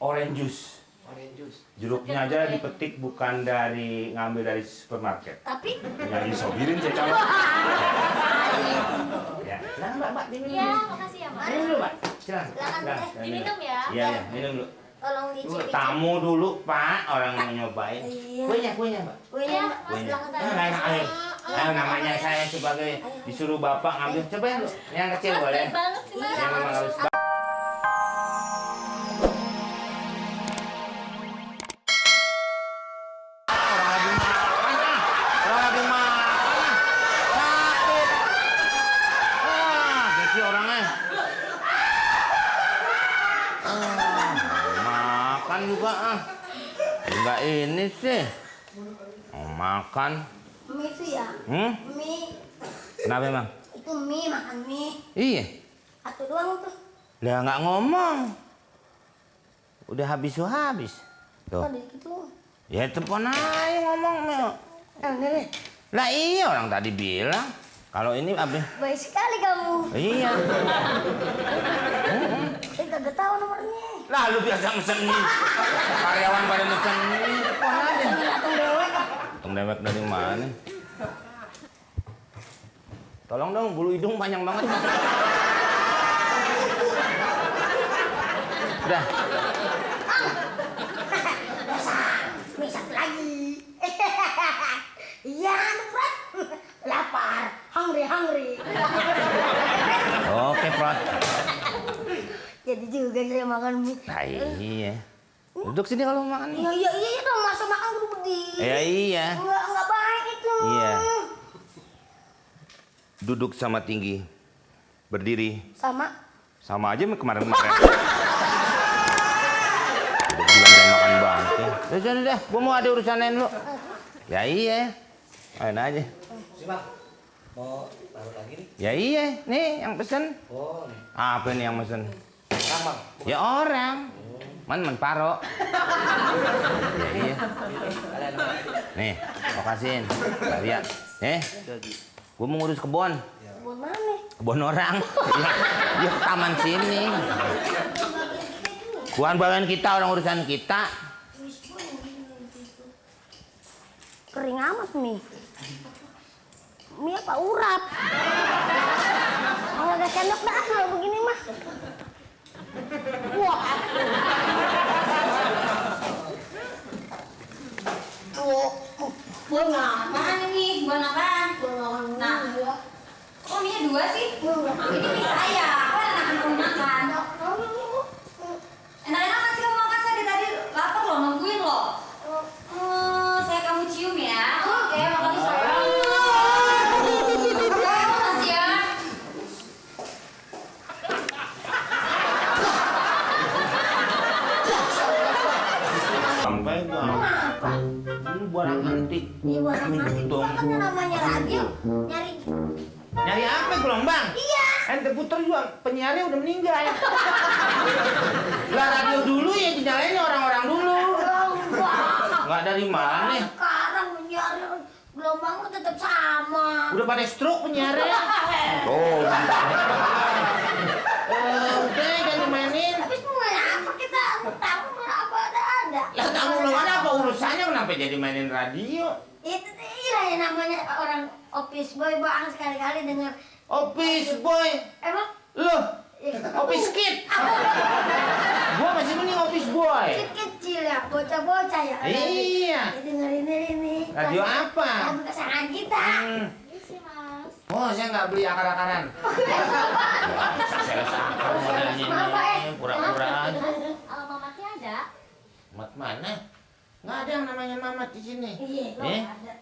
orange juice. Jeruknya aja dipetik bukan ngambil dari supermarket. Tapi Ya disobirin saya kamu. Ya, silakan Mbak, diminum. ya, makasih ya, Mas. Minum dulu, Mbak. Silakan. Silakan, diminum ya. Iya, minum dulu. Tolong dicicip. Tamu dulu, Pak, orang yang nyobain. Iya. Kuenya, Mbak. Kuenya, Mas, silakan tanya. Ayo. Ayo, namanya saya sebagai disuruh Bapak ngambil. Cobain dulu. Yang kecil Mas, boleh. baik banget sih, Mas. Yang memang harus. Juga enggak ini sih mau makan Mie itu ya? Mie. Kenapa emang? Itu mie, makan mie. Iya. Satu doang tuh. Lah nggak ngomong. Udah habis. Tuh. Tadi gitu. Ya telepon aja ngomong Mel. Nih. Lah iya orang tadi bilang kalau ini habis. Baik sekali kamu. Iya. Saya kagak tahu nomornya. Lah lu biasa mesen mie. Karyawan pada mesen mie. Telepon aja. Datang dewek. Tong dewek dari mana? Tolong dong, bulu hidung panjang banget. Udah. Mie satu lagi. Iya, berat. Lapar. Hungry. Oke, Prot. Jadi juga saya makan mie. Nah, iya. Duduk sini kalau mau makan. Iya dong, masa makan dulu berdiri. Ya iya. Enggak baik itu. Iya. Duduk sama tinggi. Berdiri. Sama aja kemarin. Udah bilang jangan makan bangke. Udah, gua mau ada urusan lain lu. Ya iya. Ayo aja. Si Bang, mau taruh lagi nih? Ya iya, nih yang pesen. Oh, nih. Apa nih yang pesen? Bang, Bang. Ya orang. Man paro. Ya iya. Nih, makasihin. Lihat. Gua mau ngurus kebun. Kebun mana? Kebun orang. Dia ke taman sini. Bukan bagian kita, orang urusan kita. Kering amat mie. Mie apa urap? Kalau agak sendok dah kalau begini mah. Wah. Buat apaan ini? Buat apaan? Nah, kok mie dua sih? Ini mie saya. Kok enakan kamu makan? Enak-enak kasih kamu makan, saya dari tadi lapar loh, nungguin loh. Saya kamu cium ya. Oke, makasih sayang. Makasih ya. Sampai gak? Ini barang antik. Iya barang antik. Untung. Kan namanya radio. Nyari apa gelombang? Iya. Ente puter juga penyiarnya udah meninggal. Lah radio dulu ya dinyalain orang-orang dulu. Nggak dari mana? Sekarang penyiarnya gelombang tetap sama. Udah pada stroke penyiarnya. Oh, mantap. Udah jangan mainin. Habis main apa kita? Tamu apa ada? Lah tamu belum ada apa urusannya kenapa jadi mainin radio? Itu iya yang namanya orang office boy bang sekali-kali dengar. Office boy. Emang? Loh, office kid. Gua masih mending office boy. Kecil ya, bocah-bocah ya. Iya. Dengerin ini. Radio apa? Lagu kesayangan kita. Isi, Mas. Oh, saya nggak beli akar-akaran. Saya sakar modelnya ini, pura-pura aja. Mamatnya ada? Mat mana? Nggak ada yang namanya mamat di sini. Iya, ada.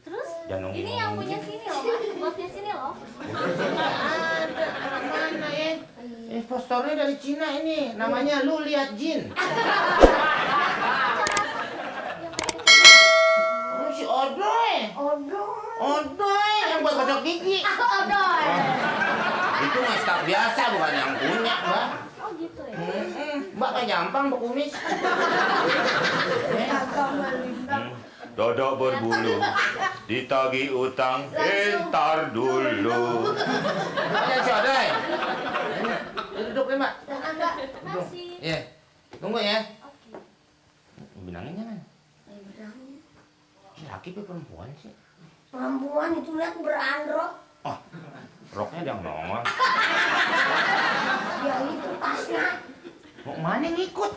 Terus? Jangan Ini yang punya sini loh, Mas. Bosnya sini loh. Ada orang mana ya? Impostornya dari Cina ini, namanya Lu Lihat Jin. Oh, si Odoy. Odoy yang buat gosok gigi. Odoy. Itu mah staf biasa bukan yang punya, Mbak. Oh gitu ya? Mbak kan gampang berkumis. Dodok berbulu, ditagi utang, entar dulu. Ayo si Odoy. Duduk nih, Mbak. Masih. Iya. Tunggu ya. Oke. Bilangin jangan. Ayo bilangin. Laki apa perempuan sih? Perempuan itu lihat berandrok. Oh, roknya dia nongol. Ya itu tasnya. Mau mana yang ikut?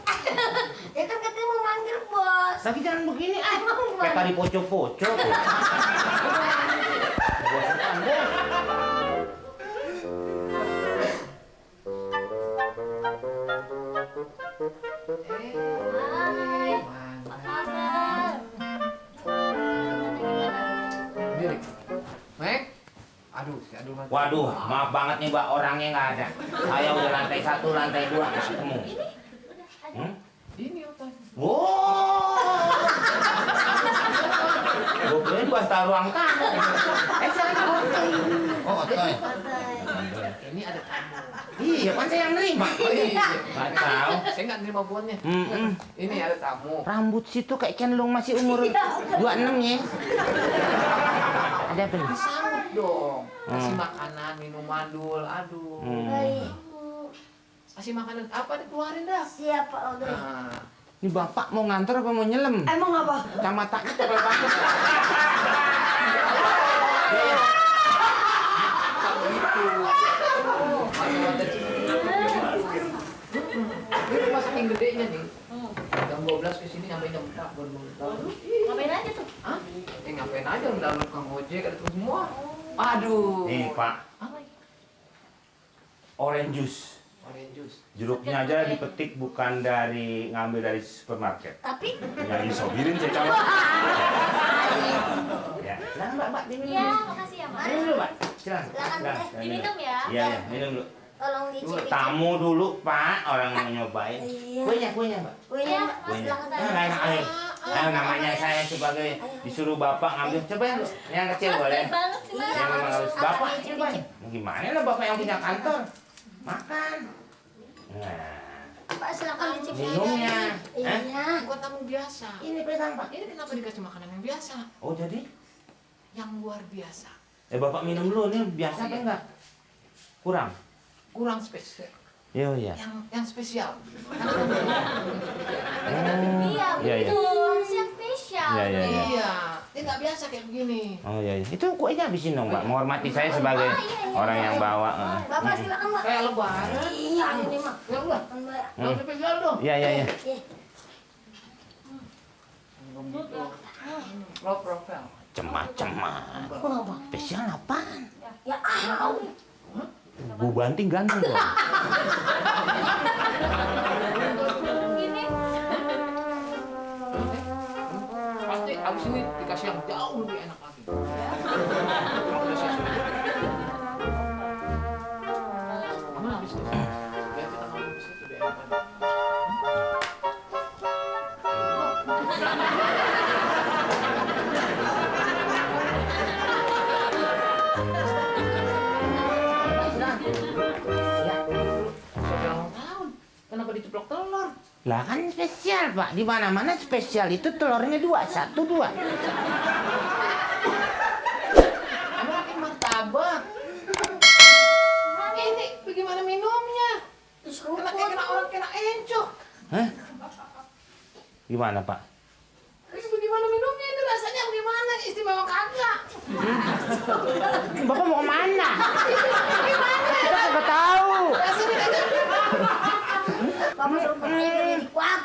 Ya kan katanya mau manggil bos. Lagi jangan begini ah. Emang Kayak tadi pocok-pocok. Bosan bos. Hai. Apa kabar? Diri. Mek. Aduh, Mas. Waduh, maaf banget nih Mbak, orangnya nggak ada. Saya udah lantai 1, lantai 2 nggak ketemu. Hmm? Ini apa? Wow. Gue kira di pas ruang tamu. Saya oh, otoy. Ini ada tamu. Iya, kan saya yang nerima. Oh, iya. Nggak tahu. Saya nggak nerima buannya. Ini ada tamu. Rambut situ kayak cenderung masih umur 26 ya. Ada apa nih? Disambut dong. Kasih makanan, minuman dul. Aduh. Baik. Kasih makanan apa dikeluarin dah. Siapa Odoy? Nah, Ini bapak mau ngantor apa mau nyelem? Emang apa? Kacamatanya tebal banget. kalau gitu. Kalau ada ini rumah saking gedenya nih. Jam 12 kesini sampai jam 4 baru bangun. Ngapain aja tuh? Hah? Ngapain aja udah lu Kang Ojek ada tuh semua. Aduh. Nih Pak, Apa? orange juice. Orange juice. Jeruknya aja dipetik bukan ngambil dari supermarket. Tapi Ya disobirin saya coba. Ya, silakan Mbak, diminum. ya makasih ya Mas. Minum dulu Mbak. Silakan. Silakan Teh. Diminum ya. Iya, iya, minum dulu. Tolong dicicip. Tamu dulu Pak, orang mau nyobain. Iya. Kuenya Mbak. Kuenya Mas Kuenya. silakan Teh. Nah, enak, ayo. Ayo, namanya saya sebagai disuruh Bapak ngambil. Cobain dulu. Yang kecil boleh. banget sih Mas. Yang memang harus Apa Bapak dicicip? cobain. Gimana lah Bapak yang punya kantor? Makan. Nah, Pak silakan dicicip. minumnya. Hah? Iya. Buat tamu biasa. Ini pegang Pak. Ini kenapa dikasih makanan yang biasa? Oh jadi? Yang luar biasa. Bapak minum dulu. Ini biasa apa enggak? Kurang? Kurang spesial. Iya. Yang spesial. Iya, Iya, iya. betul. Harusnya spesial. Iya, iya, iya. Iya. Ini nggak biasa kayak begini. Oh iya. Itu kuenya habisin dong Pak. Menghormati saya sebagai orang yang bawa. Bapak silakan Pak. Kayak lebaran. Iya, ini mah. Ya udah. Yang spesial dong. Iya. Iya. Low profile. Cemat-cemat. Apa? Spesial apaan? Ya ah. Bu Banting ganteng tuh. Pasti abis ini dikasih yang jauh lebih enak lagi. Kalau udah siap Aman bisnis. Biar kita ngomong bisnis lebih enak lagi. Siapa ulang tahun? Kenapa diceplok telur? Lah kan spesial Pak. Di mana-mana spesial itu telurnya 2, 1, 2. Kamu makin martabak. Ini bagaimana minumnya? Kena orang kena encok. Hah? Gimana Pak? Ini bagaimana minumnya? Ini rasanya gimana? Istimewa kagak? Bapak mau kemana? Gimana? Kita nggak tahu. Rasanya kagak. Bapak suruh pergi jadi kuat.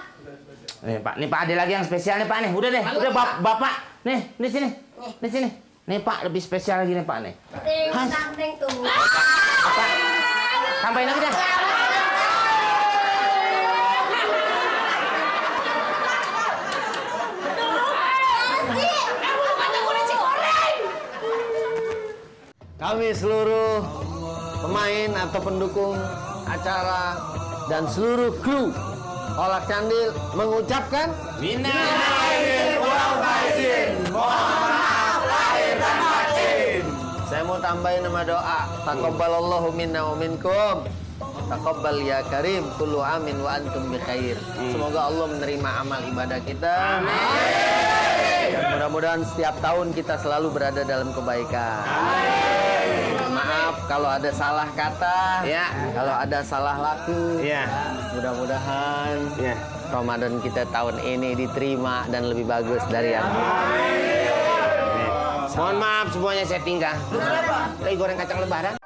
Nih Pak ada lagi yang spesial nih Pak nih. Udah deh, udah Bapak. Nih, di sini. Di sini. Nih Pak lebih spesial lagi nih Pak nih. Teng tuh. Pak, tambahin lagi deh. Kami seluruh pemain atau pendukung acara dan seluruh kru Kolak Candil mengucapkan Minal aidin wal faizin. Mohon maaf lahir dan batin. saya mau tambahin nama doa taqabbalallahu minna wa minkum taqabbal ya karim kullu amin wa antum bi khair. Semoga Allah menerima amal ibadah kita. Dan mudah-mudahan setiap tahun kita selalu berada dalam kebaikan. Maaf kalau ada salah kata, Ya. kalau ada salah laku. Iya. Mudah-mudahan Ya. Ramadan kita tahun ini diterima dan lebih bagus dari yang Mohon maaf semuanya saya tinggal. Lagi goreng kacang lebaran.